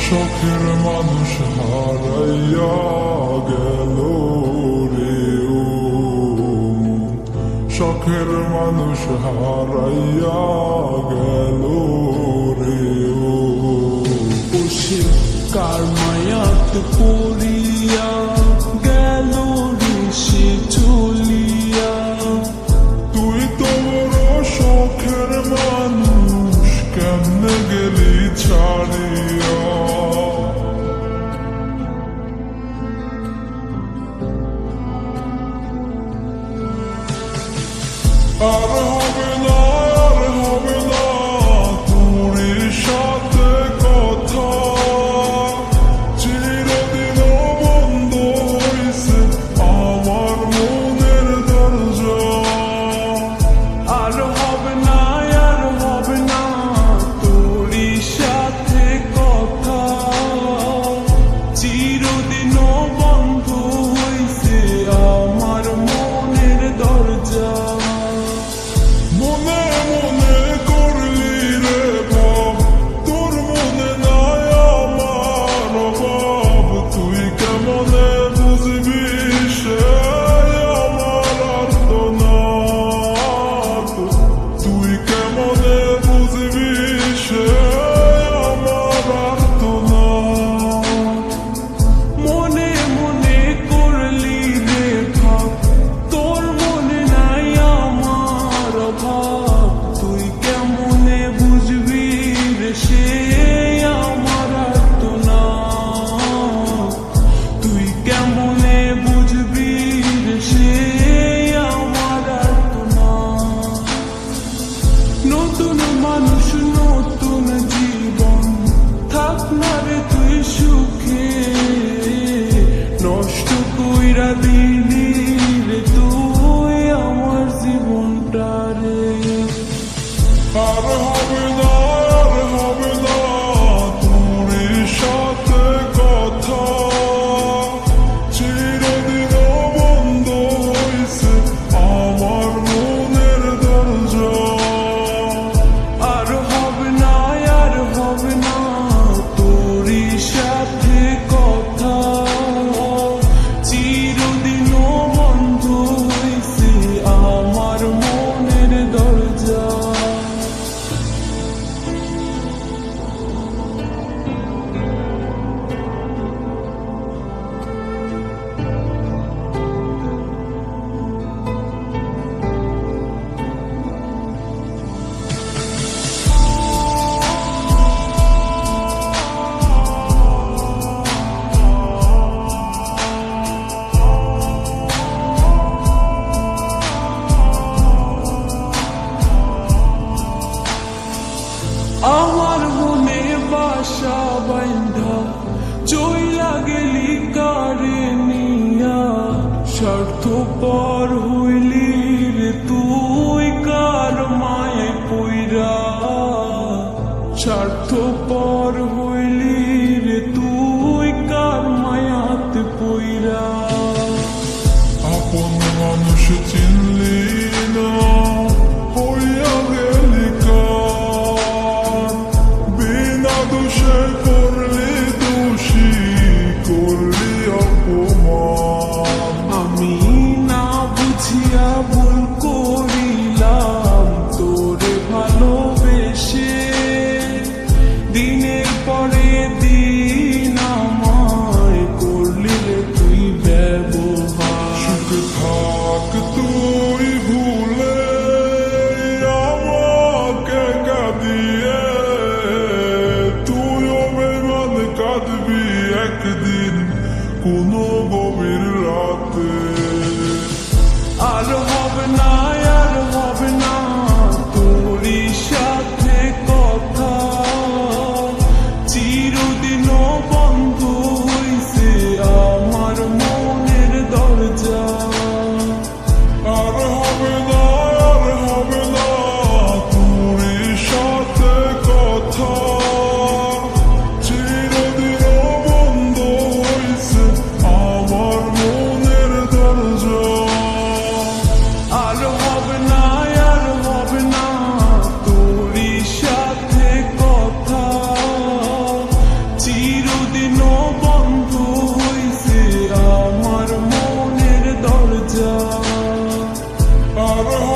শখের মানুষ হারাইয়া গেল রে ও শখের মানুষ হারাইয়া গেল রে ও বসে কার মায়াত পড়িয়া গেল রে সে চলিয়া। তুই তো বড় শখের মানুষ কেমনে গেলি ছাড়িয়া। আর হবে না আর হবে না তোর সাথে কথা, চিরদিন বন্ধ হইছে আমার মনের দরজা। আর হবে না আর হবে না তোর সাথে কথা, চিরদিন বন্ধ হইছে আমার মনের দরজা। মনে মনে করলি রে ভাব তোর মনে নাই আমার অভাব, তুই কেমনে বুঝবি সে আমার আর্তনাদ, তুই কেমনে বুঝবি সে আমার আর্তনাদ। মনে মনে করলি রে ভাব তোর মনে নাই আমার অভাব, তুই কেমনে বুঝবি রে সে আমার আর্তনাদ, তুই কেমনে বুঝবি রে সে আমার আর্তনাদ। নতুন মানুষ নতুন জীবন থাক না রে তুই সুখে, নষ্ট কইরা দিলি রে তুই আমার জীবনটা রে। আর হবে না আর হবে না তোর সাথে কথা, চিরদিন বন্ধ হইছে আমার মনের দরজা। আর হবে না আর হবে না তোর সাথে কথা, চিরদিন বন্ধ হইছে আমার মনের দরজা। আমার মনে বাসা বাইন্ধা চইলা গেলি কারে নিয়া, স্বার্থপর হইলি রে তুই কার মায়ে পইরা, স্বার্থপর হইলি রে তুই কার মায়াতে পইরা। আপন মানুষ চিনলি না হইয়া গেলি কার, বিনা দোষে করলি দোষী করলি অপমান। আমি না বুঝিয়া ভুল করিলাম তোরে ভালোবেসে, দিনের পরে দিন আমায় করলি রে তুই ব্যবহার। সুখে থাক তুই ভুলে আমাকে কাঁদিয়ে, তুইও বেমান কাঁদবি একদিন কোনো গভীর রাতে। আর হবে না আর হবে না তোর সাথে কথা, চিরদিন বন্ধ হইছে আমার মনের দরজা। আর হবে না আর হবে না তোর সাথে কথা, চিরদিন বন্ধ হইছে আমার মনের দরজা। আর হবে না আর হবে না তোর সাথে কথা, চির আর